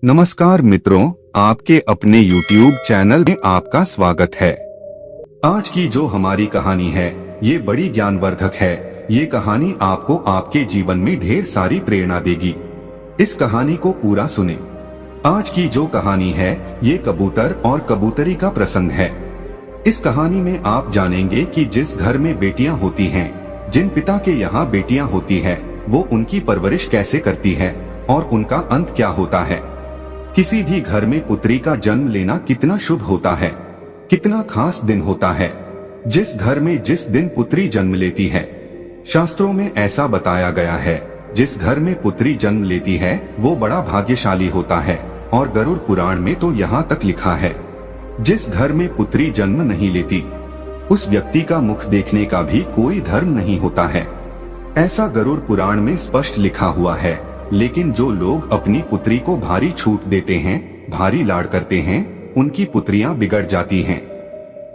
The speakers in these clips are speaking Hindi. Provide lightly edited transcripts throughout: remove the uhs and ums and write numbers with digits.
नमस्कार मित्रों, आपके अपने YouTube चैनल में आपका स्वागत है। आज की जो हमारी कहानी है ये बड़ी ज्ञानवर्धक है। ये कहानी आपको आपके जीवन में ढेर सारी प्रेरणा देगी। इस कहानी को पूरा सुने। आज की जो कहानी है ये कबूतर और कबूतरी का प्रसंग है। इस कहानी में आप जानेंगे कि जिस घर में बेटियां होती हैं, जिन पिता के यहाँ बेटियां होती है, वो उनकी परवरिश कैसे करती है और उनका अंत क्या होता है। किसी भी घर में पुत्री का जन्म लेना कितना शुभ होता है, कितना खास दिन होता है। जिस घर में जिस दिन पुत्री जन्म लेती है, शास्त्रों में ऐसा बताया गया है, जिस घर में पुत्री जन्म लेती है वो बड़ा भाग्यशाली होता है। और गरुड़ पुराण में तो यहाँ तक लिखा है, जिस घर में पुत्री जन्म नहीं लेती उस व्यक्ति का मुख देखने का भी कोई धर्म नहीं होता है। ऐसा गरुड़ पुराण में स्पष्ट लिखा हुआ है। लेकिन जो लोग अपनी पुत्री को भारी छूट देते हैं, भारी लाड़ करते हैं, उनकी पुत्रियां बिगड़ जाती हैं।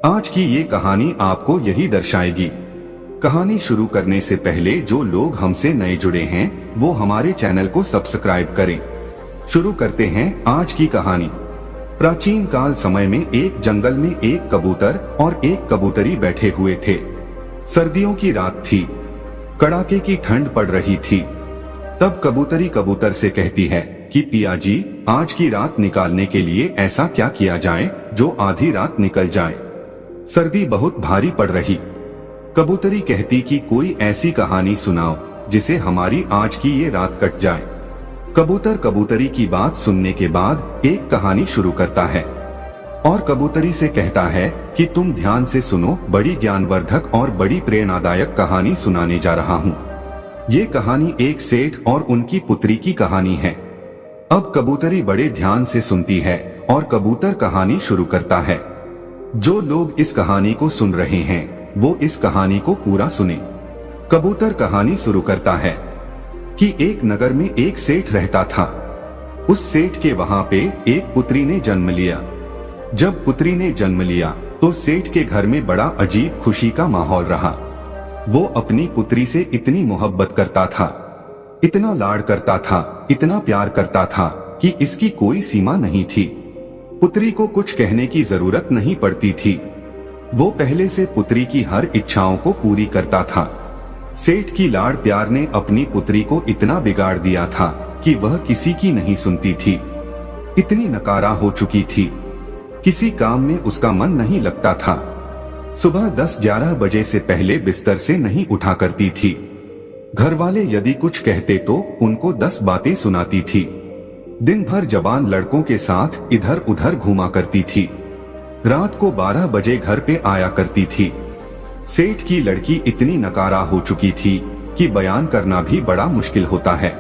आज की ये कहानी आपको यही दर्शाएगी। कहानी शुरू करने से पहले जो लोग हमसे नए जुड़े हैं वो हमारे चैनल को सब्सक्राइब करें। शुरू करते हैं आज की कहानी। प्राचीन काल समय में एक जंगल में एक कबूतर और एक कबूतरी बैठे हुए थे। सर्दियों की रात थी, कड़ाके की ठंड पड़ रही थी। तब कबूतरी कबूतर से कहती है कि पिया जी, आज की रात निकालने के लिए ऐसा क्या किया जाए जो आधी रात निकल जाए। सर्दी बहुत भारी पड़ रही। कबूतरी कहती कि कोई ऐसी कहानी सुनाओ जिसे हमारी आज की ये रात कट जाए। कबूतर कबूतरी की बात सुनने के बाद एक कहानी शुरू करता है और कबूतरी से कहता है कि तुम ध्यान से सुनो, बड़ी ज्ञानवर्धक और बड़ी प्रेरणादायक कहानी सुनाने जा रहा हूँ। ये कहानी एक सेठ और उनकी पुत्री की कहानी है। अब कबूतरी बड़े ध्यान से सुनती है और कबूतर कहानी शुरू करता है। जो लोग इस कहानी को सुन रहे हैं वो इस कहानी को पूरा सुने। कबूतर कहानी शुरू करता है कि एक नगर में एक सेठ रहता था। उस सेठ के वहां पे एक पुत्री ने जन्म लिया। जब पुत्री ने जन्म लिया तो सेठ के घर में बड़ा अजीब खुशी का माहौल रहा। वो अपनी पुत्री से इतनी मोहब्बत करता था, इतना लाड़ करता था, इतना प्यार करता था कि इसकी कोई सीमा नहीं थी। पुत्री को कुछ कहने की जरूरत नहीं पड़ती थी। वो पहले से पुत्री की हर इच्छाओं को पूरी करता था। सेठ की लाड़ प्यार ने अपनी पुत्री को इतना बिगाड़ दिया था कि वह किसी की नहीं सुनती थी। इतनी नकारा हो चुकी थी, किसी काम में उसका मन नहीं लगता था। सुबह 10-11 बजे से पहले बिस्तर से नहीं उठा करती थी। घर वाले यदि कुछ कहते तो उनको 10 बातें सुनाती थी। दिन भर जवान लड़कों के साथ इधर उधर घूमा करती थी। रात को 12 बजे घर पे आया करती थी। सेठ की लड़की इतनी नकारा हो चुकी थी कि बयान करना भी बड़ा मुश्किल होता है।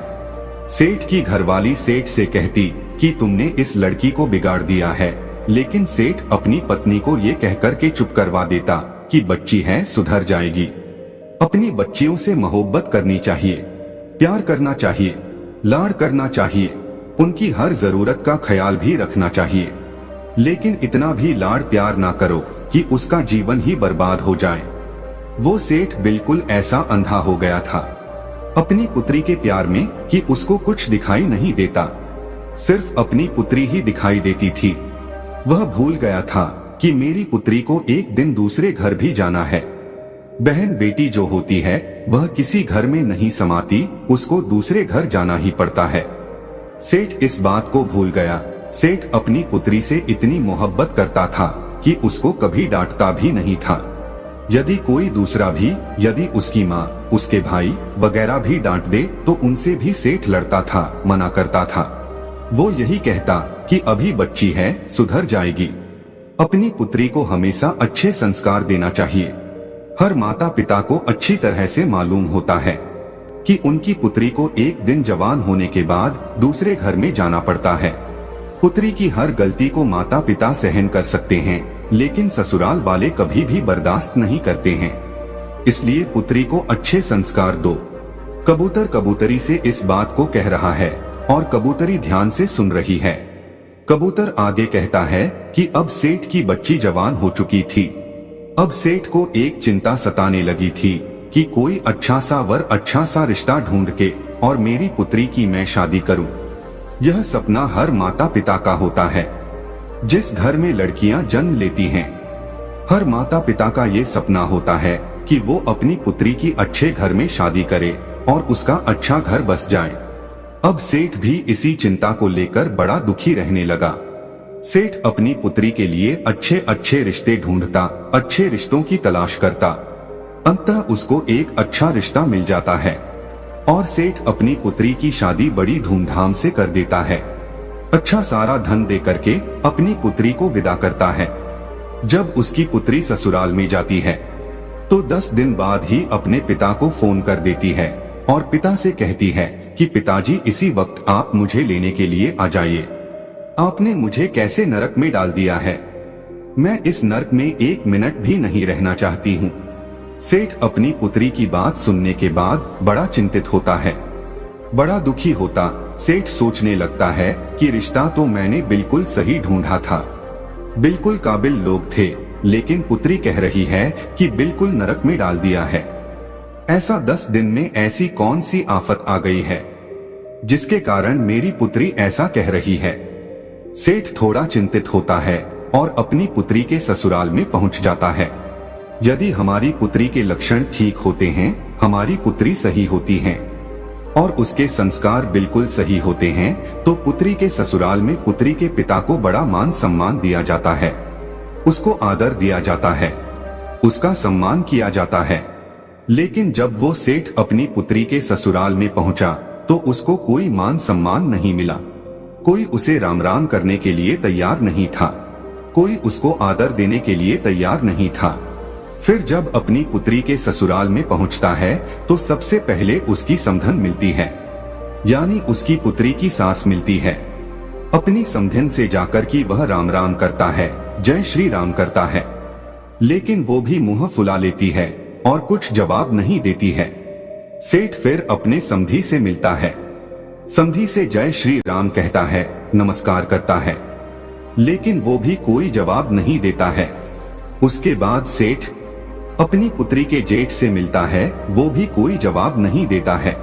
सेठ की घरवाली सेठ से कहती कि तुमने इस लड़की को बिगाड़ दिया है, लेकिन सेठ अपनी पत्नी को ये कहकर के चुप करवा देता कि बच्ची है, सुधर जाएगी। अपनी बच्चियों से मोहब्बत करनी चाहिए, प्यार करना चाहिए, लाड़ करना चाहिए, उनकी हर जरूरत का ख्याल भी रखना चाहिए। लेकिन इतना भी लाड़ प्यार ना करो कि उसका जीवन ही बर्बाद हो जाए। वो सेठ बिल्कुल ऐसा अंधा हो गया था अपनी पुत्री के प्यार में कि उसको कुछ दिखाई नहीं देता, सिर्फ अपनी पुत्री ही दिखाई देती थी। वह भूल गया था कि मेरी पुत्री को एक दिन दूसरे घर भी जाना है। बहन बेटी जो होती है वह किसी घर में नहीं समाती, उसको दूसरे घर जाना ही पड़ता है। सेठ इस बात को भूल गया। सेठ अपनी पुत्री से इतनी मोहब्बत करता था कि उसको कभी डांटता भी नहीं था। यदि कोई दूसरा भी, यदि उसकी माँ, उसके भाई वगैरह भी डांट दे तो उनसे भी सेठ लड़ता था, मना करता था। वो यही कहता कि अभी बच्ची है, सुधर जाएगी। अपनी पुत्री को हमेशा अच्छे संस्कार देना चाहिए। हर माता पिता को अच्छी तरह से मालूम होता है कि उनकी पुत्री को एक दिन जवान होने के बाद दूसरे घर में जाना पड़ता है। पुत्री की हर गलती को माता पिता सहन कर सकते हैं, लेकिन ससुराल वाले कभी भी बर्दाश्त नहीं करते हैं। इसलिए पुत्री को अच्छे संस्कार दो। कबूतर कबूतरी से इस बात को कह रहा है और कबूतरी ध्यान से सुन रही है। कबूतर आगे कहता है कि अब सेठ की बच्ची जवान हो चुकी थी। अब सेठ को एक चिंता सताने लगी थी कि कोई अच्छा सा वर, अच्छा सा रिश्ता ढूंढ के और मेरी पुत्री की मैं शादी करूं। यह सपना हर माता पिता का होता है जिस घर में लड़कियां जन्म लेती हैं। हर माता पिता का ये सपना होता है कि वो अपनी पुत्री की अच्छे घर में शादी करे और उसका अच्छा घर बस जाए। अब सेठ भी इसी चिंता को लेकर बड़ा दुखी रहने लगा। सेठ अपनी पुत्री के लिए अच्छे अच्छे रिश्ते ढूंढता, अच्छे रिश्तों की तलाश करता। अंततः उसको एक अच्छा रिश्ता मिल जाता है और सेठ अपनी पुत्री की शादी बड़ी धूमधाम से कर देता है। अच्छा सारा धन दे करके अपनी पुत्री को विदा करता है। जब उसकी पुत्री ससुराल में जाती है तो 10 दिन बाद ही अपने पिता को फोन कर देती है और पिता से कहती है कि पिताजी इसी वक्त आप मुझे लेने के लिए आ जाइए। आपने मुझे कैसे नरक में डाल दिया है, मैं इस नरक में 1 मिनट भी नहीं रहना चाहती हूँ। सेठ अपनी पुत्री की बात सुनने के बाद बड़ा चिंतित होता है, बड़ा दुखी होता। सेठ सोचने लगता है कि रिश्ता तो मैंने बिल्कुल सही ढूंढा था, बिल्कुल काबिल लोग थे, लेकिन पुत्री कह रही है कि बिल्कुल नरक में डाल दिया है। ऐसा 10 दिन में ऐसी कौन सी आफत आ गई है जिसके कारण मेरी पुत्री ऐसा कह रही है। सेठ थोड़ा चिंतित होता है और अपनी पुत्री के ससुराल में पहुंच जाता है। यदि हमारी पुत्री के लक्षण ठीक होते हैं, हमारी पुत्री सही होती है और उसके संस्कार बिल्कुल सही होते हैं, तो पुत्री के ससुराल में पुत्री के पिता को बड़ा मान सम्मान दिया जाता है, उसको आदर दिया जाता है, उसका सम्मान किया जाता है। लेकिन जब वो सेठ अपनी पुत्री के ससुराल में पहुंचा तो उसको कोई मान सम्मान नहीं मिला। कोई उसे राम राम करने के लिए तैयार नहीं था, कोई उसको आदर देने के लिए तैयार नहीं था। फिर जब अपनी पुत्री के ससुराल में पहुंचता है तो सबसे पहले उसकी समधन मिलती है, यानी उसकी पुत्री की सास मिलती है। अपनी समधन से जाकर कि वह राम राम करता है, जय श्री राम करता है, लेकिन वो भी मुंह फुला लेती है और कुछ जवाब नहीं देती है। सेठ फिर अपने समधी से मिलता है, समधी से जय श्री राम कहता है, नमस्कार करता है, लेकिन वो भी कोई जवाब नहीं देता है। उसके बाद सेठ अपनी पुत्री के जेठ से मिलता है, वो भी कोई जवाब नहीं देता है,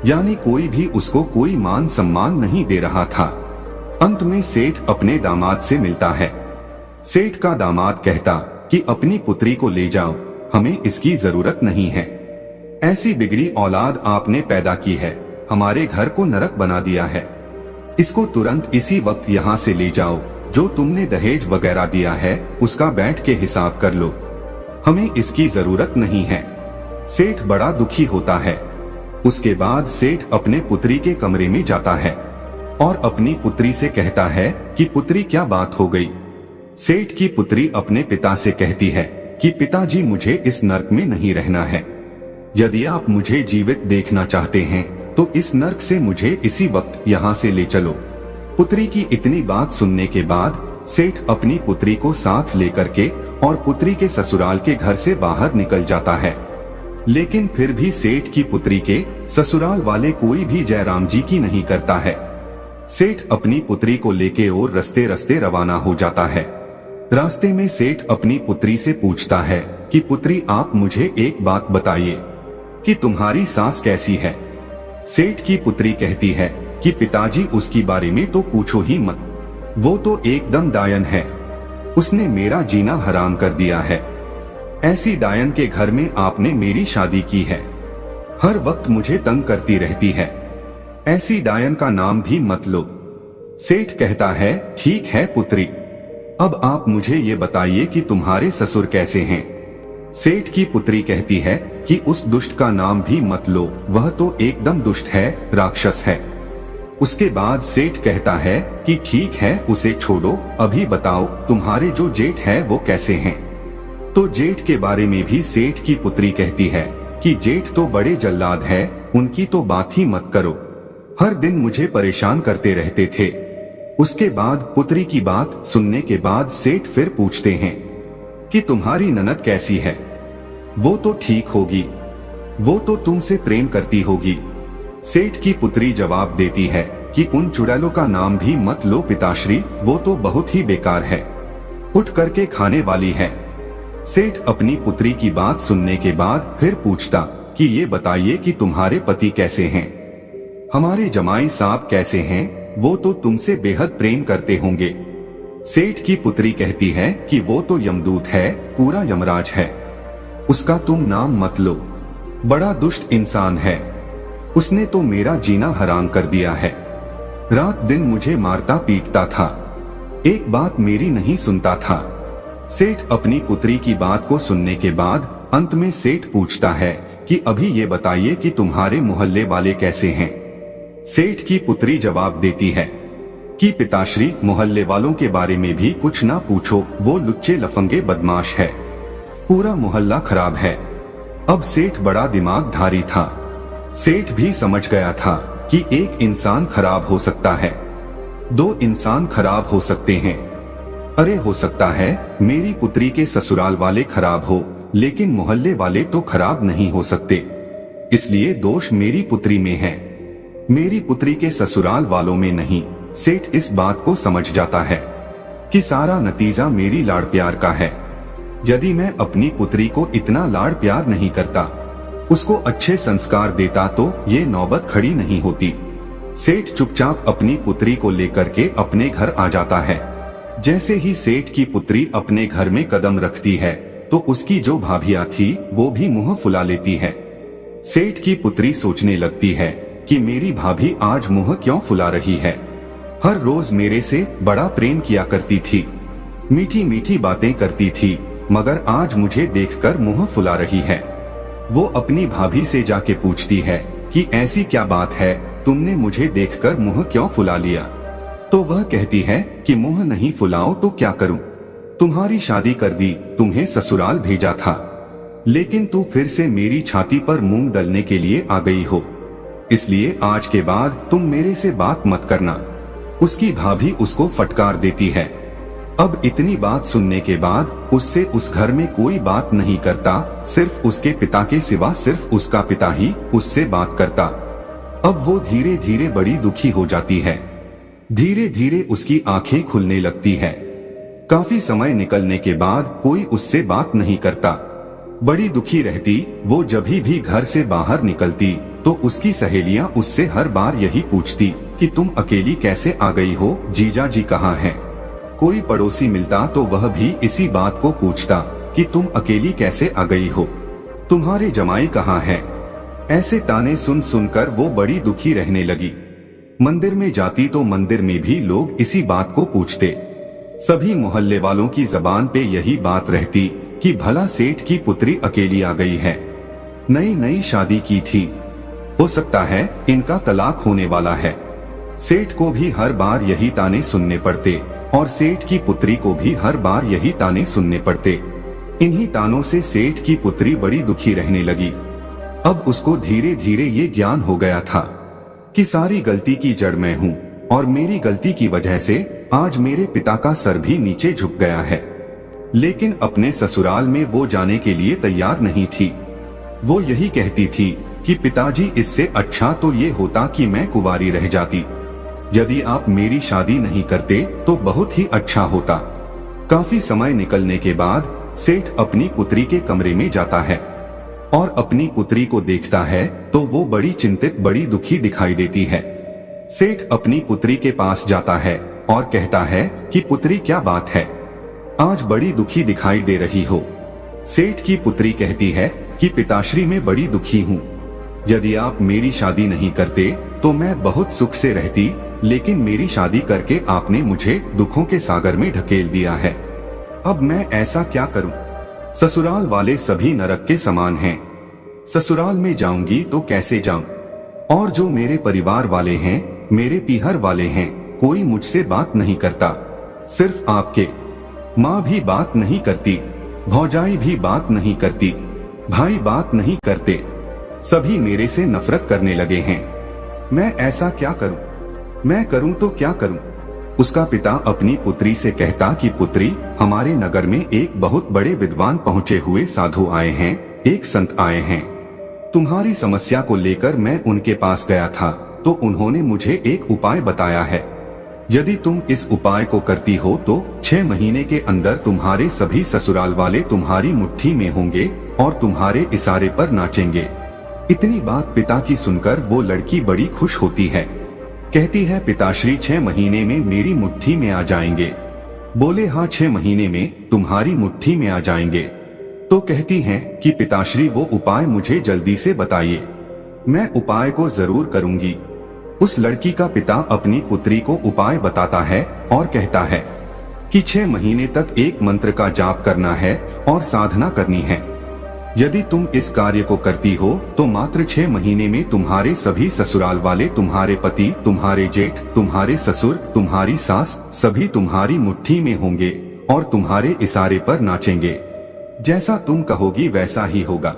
यानी कोई भी उसको कोई मान सम्मान नहीं दे रहा था। अंत में सेठ अपने दामाद से मिलता है। सेठ का दामाद कहता कि अपनी पुत्री को ले जाओ, हमें इसकी जरूरत नहीं है। ऐसी बिगड़ी औलाद आपने पैदा की है, हमारे घर को नरक बना दिया है। इसको तुरंत इसी वक्त यहाँ से ले जाओ, जो तुमने दहेज वगैरह दिया है उसका बैठ के हिसाब कर लो, हमें इसकी जरूरत नहीं है। सेठ बड़ा दुखी होता है। उसके बाद सेठ अपने पुत्री के कमरे में जाता है और अपनी पुत्री से कहता है कि पुत्री क्या बात हो गई। सेठ की पुत्री अपने पिता से कहती है कि पिताजी मुझे इस नर्क में नहीं रहना है, यदि आप मुझे जीवित देखना चाहते हैं तो इस नर्क से मुझे इसी वक्त यहाँ से ले चलो। पुत्री की इतनी बात सुनने के बाद सेठ अपनी पुत्री को साथ लेकर के और पुत्री के ससुराल के घर से बाहर निकल जाता है। लेकिन फिर भी सेठ की पुत्री के ससुराल वाले कोई भी जयराम जी की नहीं करता है। सेठ अपनी पुत्री को लेके और रस्ते रस्ते रवाना हो जाता है। रास्ते में सेठ अपनी पुत्री से पूछता है कि पुत्री आप मुझे एक बात बताइए कि तुम्हारी सास कैसी है। सेठ की पुत्री कहती है कि पिताजी उसकी बारे में तो पूछो ही मत, वो तो एकदम डायन है, उसने मेरा जीना हराम कर दिया है। ऐसी डायन के घर में आपने मेरी शादी की है, हर वक्त मुझे तंग करती रहती है, ऐसी डायन का नाम भी मत लो। सेठ कहता है ठीक है पुत्री, अब आप मुझे ये बताइए कि तुम्हारे ससुर कैसे हैं। सेठ की पुत्री कहती है कि उस दुष्ट का नाम भी मत लो, वह तो एकदम दुष्ट है, राक्षस है। उसके बाद सेठ कहता है कि ठीक है उसे छोड़ो, अभी बताओ तुम्हारे जो जेठ है वो कैसे हैं। तो जेठ के बारे में भी सेठ की पुत्री कहती है कि जेठ तो बड़े जल्लाद है, उनकी तो बात ही मत करो, हर दिन मुझे परेशान करते रहते थे। उसके बाद पुत्री की बात सुनने के बाद सेठ फिर पूछते हैं कि तुम्हारी ननद कैसी है। वो तो ठीक होगी, वो तो तुमसे प्रेम करती होगी। सेठ की पुत्री जवाब देती है कि उन चुड़ैलों का नाम भी मत लो पिताश्री, वो तो बहुत ही बेकार है, उठ करके खाने वाली है। सेठ अपनी पुत्री की बात सुनने के बाद फिर पूछता कि ये बताइए कि तुम्हारे पति कैसे हैं, हमारे जमाई साहब कैसे हैं, वो तो तुमसे बेहद प्रेम करते होंगे। सेठ की पुत्री कहती है कि वो तो यमदूत है, पूरा यमराज है, उसका तुम नाम मत लो, बड़ा दुष्ट इंसान है, उसने तो मेरा जीना हराम कर दिया है, रात दिन मुझे मारता पीटता था, एक बात मेरी नहीं सुनता था। सेठ अपनी पुत्री की बात को सुनने के बाद अंत में सेठ पूछता है कि अभी ये बताइए कि तुम्हारे मोहल्ले वाले कैसे हैं। सेठ की पुत्री जवाब देती है कि पिताश्री, मोहल्ले वालों के बारे में भी कुछ ना पूछो, वो लुच्चे लफंगे बदमाश है, पूरा मोहल्ला खराब है। अब सेठ बड़ा दिमागधारी था, सेठ भी समझ गया था कि एक इंसान खराब हो सकता है, दो इंसान खराब हो सकते हैं, अरे हो सकता है मेरी पुत्री के ससुराल वाले खराब हो, लेकिन मोहल्ले वाले तो खराब नहीं हो सकते, इसलिए दोष मेरी पुत्री में है, मेरी पुत्री के ससुराल वालों में नहीं। सेठ इस बात को समझ जाता है कि सारा नतीजा मेरी लाड़ प्यार का है। यदि मैं अपनी पुत्री को इतना लाड़ प्यार नहीं करता, उसको अच्छे संस्कार देता, तो ये नौबत खड़ी नहीं होती। सेठ चुपचाप अपनी पुत्री को लेकर के अपने घर आ जाता है। जैसे ही सेठ की पुत्री अपने घर में कदम रखती है तो उसकी जो भाभियां थी वो भी मुंह फुला लेती है। सेठ की पुत्री सोचने लगती है कि मेरी भाभी आज मुंह क्यों फुला रही है, हर रोज मेरे से बड़ा प्रेम किया करती थी, मीठी मीठी बातें करती थी, मगर आज मुझे देखकर मुंह फुला रही है। वो अपनी भाभी से जाके पूछती है कि ऐसी क्या बात है, तुमने मुझे देखकर मुंह क्यों फुला लिया? तो वह कहती है कि मुंह नहीं फुलाओ तो क्या करूं, तुम्हारी शादी कर दी, तुम्हें ससुराल भेजा था, लेकिन तू फिर से मेरी छाती पर मूंग दलने के लिए आ गई हो, इसलिए आज के बाद तुम मेरे से बात मत करना। उसकी भाभी उसको फटकार देती है। अब इतनी बात सुनने के बाद उससे उस घर में कोई बात नहीं करता, सिर्फ उसके पिता के सिवा सिर्फ उसका पिता ही उससे बात करता। अब वो धीरे धीरे बड़ी दुखी हो जाती है, धीरे धीरे उसकी आंखें खुलने लगती है। काफी समय निकलने के बाद कोई उससे बात नहीं करता, बड़ी दुखी रहती। वो जब भी घर से बाहर निकलती तो उसकी सहेलियां उससे हर बार यही पूछती कि तुम अकेली कैसे आ गई हो, जीजा जी कहाँ हैं? कोई पड़ोसी मिलता तो वह भी इसी बात को पूछता कि तुम अकेली कैसे आ गई हो, तुम्हारे जमाई कहाँ हैं? ऐसे ताने सुन सुनकर वो बड़ी दुखी रहने लगी। मंदिर में जाती तो मंदिर में भी लोग इसी बात को पूछते। सभी मोहल्ले वालों की जबान पे यही बात रहती कि भला सेठ की पुत्री अकेली आ गई है, नई नई शादी की थी, हो सकता है इनका तलाक होने वाला है। सेठ को भी हर बार यही ताने सुनने पड़ते और सेठ की पुत्री को भी हर बार यही ताने सुनने पड़ते। इन्हीं तानों से सेठ की पुत्री बड़ी दुखी रहने लगी। अब उसको धीरे धीरे ये ज्ञान हो गया था कि सारी गलती की जड़ मैं हूँ और मेरी गलती की वजह से आज मेरे पिता का सर भी नीचे झुक गया है। लेकिन अपने ससुराल में वो जाने के लिए तैयार नहीं थी। वो यही कहती थी कि पिताजी, इससे अच्छा तो ये होता कि मैं कुंवारी रह जाती, यदि आप मेरी शादी नहीं करते तो बहुत ही अच्छा होता। काफी समय निकलने के बाद सेठ अपनी पुत्री के कमरे में जाता है और अपनी पुत्री को देखता है तो वो बड़ी चिंतित, बड़ी दुखी दिखाई देती है। सेठ अपनी पुत्री के पास जाता है और कहता है कि पुत्री, क्या बात है, आज बड़ी दुखी दिखाई दे रही हो। सेठ की पुत्री कहती है कि पिताश्री, मैं बड़ी दुखी हूँ, यदि आप मेरी शादी नहीं करते तो मैं बहुत सुख से रहती, लेकिन मेरी शादी करके आपने मुझे दुखों के सागर में ढकेल दिया है। अब मैं ऐसा क्या करूं? ससुराल वाले सभी नरक के समान हैं। ससुराल में जाऊंगी तो कैसे जाऊं? और जो मेरे परिवार वाले हैं, मेरे पीहर वाले हैं, कोई मुझसे बात नहीं करता, सिर्फ आपके माँ भी बात नहीं करती, भौजाई भी बात नहीं करती, भाई बात नहीं करते, सभी मेरे से नफरत करने लगे हैं। मैं ऐसा क्या करूं? मैं करूं तो क्या करूं? उसका पिता अपनी पुत्री से कहता कि पुत्री, हमारे नगर में एक बहुत बड़े विद्वान पहुंचे हुए साधु आए हैं, एक संत आए हैं, तुम्हारी समस्या को लेकर मैं उनके पास गया था तो उन्होंने मुझे एक उपाय बताया है। यदि तुम इस उपाय को करती हो तो 6 महीने के अंदर तुम्हारे सभी ससुराल वाले तुम्हारी मुट्ठी में होंगे और तुम्हारे इशारे पर नाचेंगे। इतनी बात पिता की सुनकर वो लड़की बड़ी खुश होती है। कहती है पिताश्री 6 महीने में मेरी मुट्ठी में आ जाएंगे। बोले हाँ 6 महीने में तुम्हारी मुट्ठी में आ जाएंगे। तो कहती हैं कि पिताश्री वो उपाय मुझे जल्दी से बताइए, मैं उपाय को जरूर करूंगी। उस लड़की का पिता अपनी पुत्री को उपाय बताता है और कहता है कि 6 महीने तक एक मंत्र का जाप करना है और साधना करनी है। यदि तुम इस कार्य को करती हो तो मात्र 6 महीने में तुम्हारे सभी ससुराल वाले, तुम्हारे पति, तुम्हारे जेठ, तुम्हारे ससुर, तुम्हारी सास, सभी तुम्हारी मुट्ठी में होंगे और तुम्हारे इशारे पर नाचेंगे। जैसा तुम कहोगी वैसा ही होगा।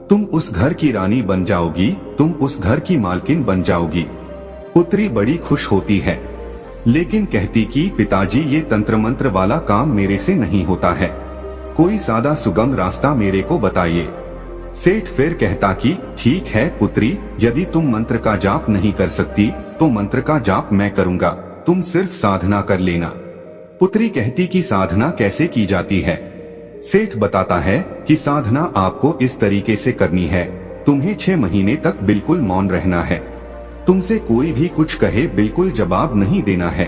तुम उस घर की रानी बन जाओगी, तुम उस घर की मालकिन बन जाओगी। पुत्री बड़ी खुश होती है, लेकिन कहती कि पिताजी ये तंत्र मंत्र वाला काम मेरे से नहीं होता है, कोई सादा सुगम रास्ता मेरे को बताइए। सेठ फिर कहता कि ठीक है पुत्री, यदि तुम मंत्र का जाप नहीं कर सकती तो मंत्र का जाप मैं करूंगा, तुम सिर्फ साधना कर लेना। पुत्री कहती कि साधना कैसे की जाती है? सेठ बताता है कि साधना आपको इस तरीके से करनी है, तुम्हें 6 महीने तक बिल्कुल मौन रहना है। तुमसे कोई भी कुछ कहे बिल्कुल जवाब नहीं देना है।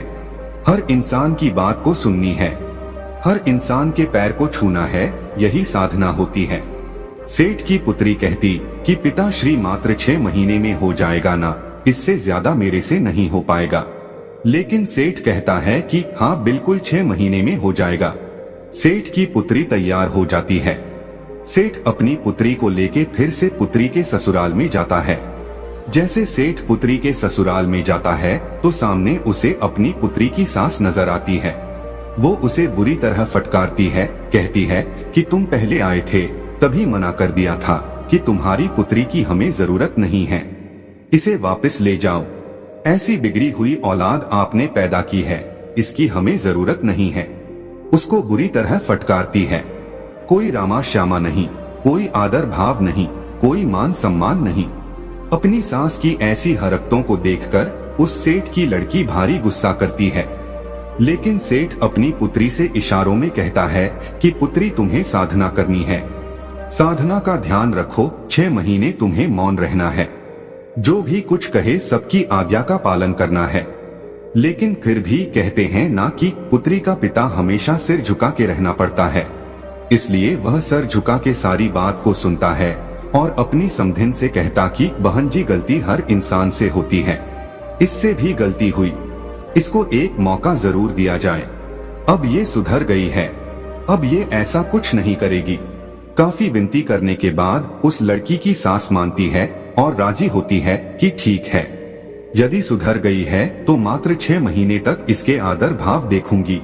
हर इंसान की बात को सुननी है, हर इंसान के पैर को छूना है, यही साधना होती है। सेठ की पुत्री कहती कि पिताश्री मात्र 6 महीने में हो जाएगा ना, इससे ज्यादा मेरे से नहीं हो पाएगा। लेकिन सेठ कहता है कि हाँ बिल्कुल 6 महीने में हो जाएगा। सेठ की पुत्री तैयार हो जाती है। सेठ अपनी पुत्री को लेके फिर से पुत्री के ससुराल में जाता है। जैसे सेठ पुत्री के ससुराल में जाता है तो सामने उसे अपनी पुत्री की सास नजर आती है। वो उसे बुरी तरह फटकारती है, कहती है कि तुम पहले आए थे तभी मना कर दिया था कि तुम्हारी पुत्री की हमें जरूरत नहीं है, इसे वापस ले जाओ। ऐसी बिगड़ी हुई औलाद आपने पैदा की है, इसकी हमें जरूरत नहीं है। उसको बुरी तरह फटकारती है। कोई रामा श्यामा नहीं, कोई आदर भाव नहीं, कोई मान सम्मान नहीं। अपनी सास की ऐसी हरकतों को देखकर उस सेठ की लड़की भारी गुस्सा करती है। लेकिन सेठ अपनी पुत्री से इशारों में कहता है कि पुत्री तुम्हें साधना करनी है, साधना का ध्यान रखो, 6 महीने तुम्हें मौन रहना है, जो भी कुछ कहे सबकी आज्ञा का पालन करना है। लेकिन फिर भी कहते हैं ना कि पुत्री का पिता हमेशा सिर झुका के रहना पड़ता है, इसलिए वह सर झुका के सारी बात को सुनता है और अपनी समधिन से कहता कि बहन जी गलती हर इंसान से होती है, इससे भी गलती हुई, इसको एक मौका जरूर दिया जाए। अब ये सुधर गई है, अब ये ऐसा कुछ नहीं करेगी। काफी विनती करने के बाद उस लड़की की सास मानती है और राजी होती है कि ठीक है, यदि सुधर गई है तो मात्र 6 महीने तक इसके आदर भाव देखूंगी,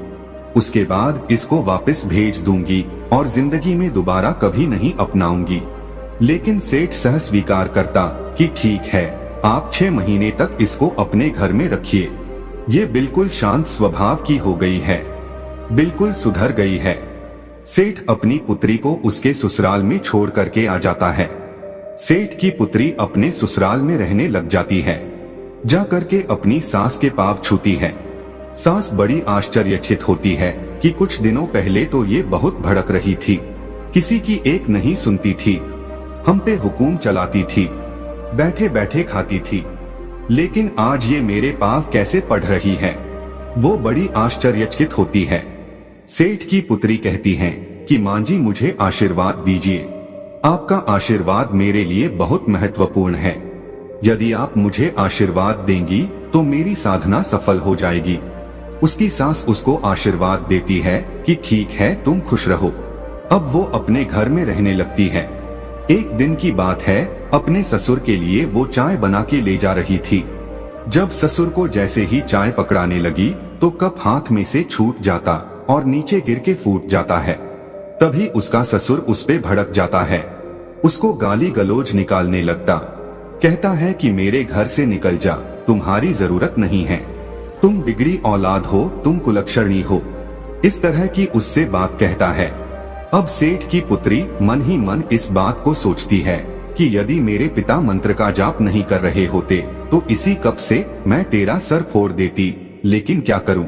उसके बाद इसको वापस भेज दूंगी और जिंदगी में दोबारा कभी नहीं अपनाऊंगी। लेकिन सेठ सह स्वीकार करता कि ठीक है, आप 6 महीने तक इसको अपने घर में रखिए। ये बिल्कुल शांत स्वभाव की हो गई है, बिल्कुल सुधर गई है। सेठ अपनी पुत्री को उसके ससुराल में छोड़ करके आ जाता है। सेठ की पुत्री अपने ससुराल में रहने लग जाती है। जा करके अपनी सास के पांव छूती है। सास बड़ी आश्चर्यचकित होती है कि कुछ दिनों पहले तो ये बहुत भड़क रही थी, किसी की एक नहीं सुनती थी, हम पे हुकुम चलाती थी, बैठे बैठे खाती थी, लेकिन आज ये मेरे पांव कैसे पड़ रही है। वो बड़ी आश्चर्यचकित होती है। सेठ की पुत्री कहती है कि मां जी मुझे आशीर्वाद दीजिए, आपका आशीर्वाद मेरे लिए बहुत महत्वपूर्ण है। यदि आप मुझे आशीर्वाद देंगी तो मेरी साधना सफल हो जाएगी। उसकी सास उसको आशीर्वाद देती है कि ठीक है, तुम खुश रहो। अब वो अपने घर में रहने लगती है। एक दिन की बात है, अपने ससुर के लिए वो चाय बना के ले जा रही थी। जब ससुर को जैसे ही चाय पकड़ाने लगी तो कप हाथ में से छूट जाता और नीचे गिर के फूट जाता है। तभी उसका ससुर उस पे भड़क जाता है, उसको गाली गलौज निकालने लगता। कहता है कि मेरे घर से निकल जा, तुम्हारी जरूरत नहीं है, तुम बिगड़ी औलाद हो, तुम कुलक्षणी हो, इस तरह की उससे बात कहता है। अब सेठ की पुत्री मन ही मन इस बात को सोचती है कि यदि मेरे पिता मंत्र का जाप नहीं कर रहे होते तो इसी कप से मैं तेरा सर फोड़ देती, लेकिन क्या करूं,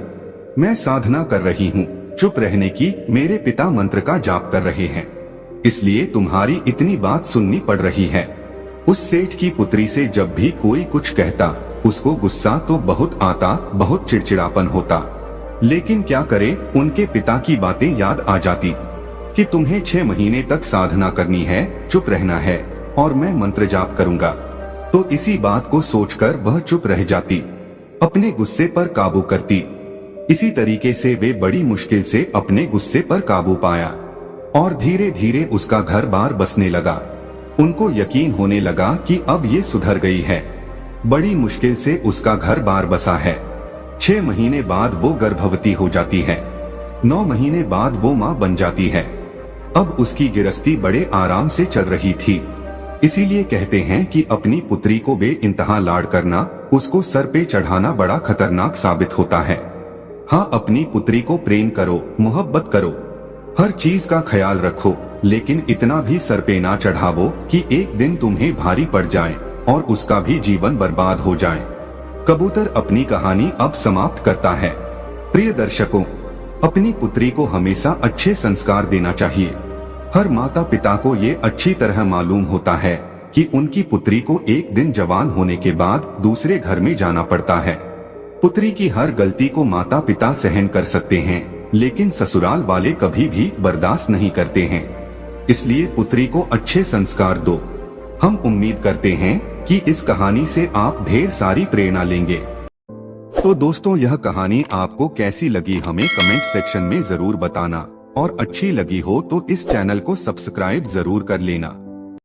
मैं साधना कर रही हूं, चुप रहने की, मेरे पिता मंत्र का जाप कर रहे हैं, इसलिए तुम्हारी इतनी बात सुननी पड़ रही है। उस सेठ की पुत्री से जब भी कोई कुछ कहता उसको गुस्सा तो बहुत आता, बहुत चिड़चिड़ापन होता, लेकिन क्या करे, उनके पिता की बातें याद आ जाती कि तुम्हें 6 महीने तक साधना करनी है, चुप रहना है और मैं मंत्र जाप करूंगा। तो इसी बात को सोचकर वह चुप रह जाती, अपने गुस्से पर काबू करती। इसी तरीके से वे बड़ी मुश्किल से अपने गुस्से पर काबू पाया और धीरे धीरे उसका घर बार बसने लगा। उनको यकीन होने लगा कि अब ये सुधर गई है, बड़ी मुश्किल से उसका घर बार बसा है। 6 महीने बाद वो गर्भवती हो जाती है, 9 महीने बाद वो माँ बन जाती है। अब उसकी गृहस्थी बड़े आराम से चल रही थी। इसीलिए कहते हैं कि अपनी पुत्री को बेइंतहा लाड करना, उसको सर पे चढ़ाना बड़ा खतरनाक साबित होता है। हाँ, अपनी पुत्री को प्रेम करो, मोहब्बत करो, हर चीज का ख्याल रखो, लेकिन इतना भी सर पे ना चढ़ावो कि एक दिन तुम्हें भारी पड़ जाए और उसका भी जीवन बर्बाद हो जाए। कबूतर अपनी कहानी अब समाप्त करता है। प्रिय दर्शकों, अपनी पुत्री को हमेशा अच्छे संस्कार देना चाहिए। हर माता पिता को ये अच्छी तरह मालूम होता है कि उनकी पुत्री को एक दिन जवान होने के बाद दूसरे घर में जाना पड़ता है। पुत्री की हर गलती को माता पिता सहन कर सकते हैं, लेकिन ससुराल वाले कभी भी बर्दाश्त नहीं करते हैं। इसलिए पुत्री को अच्छे संस्कार दो। हम उम्मीद करते हैं कि इस कहानी से आप ढेर सारी प्रेरणा लेंगे। तो दोस्तों, यह कहानी आपको कैसी लगी हमें कमेंट सेक्शन में जरूर बताना, और अच्छी लगी हो तो इस चैनल को सब्सक्राइब जरूर कर लेना।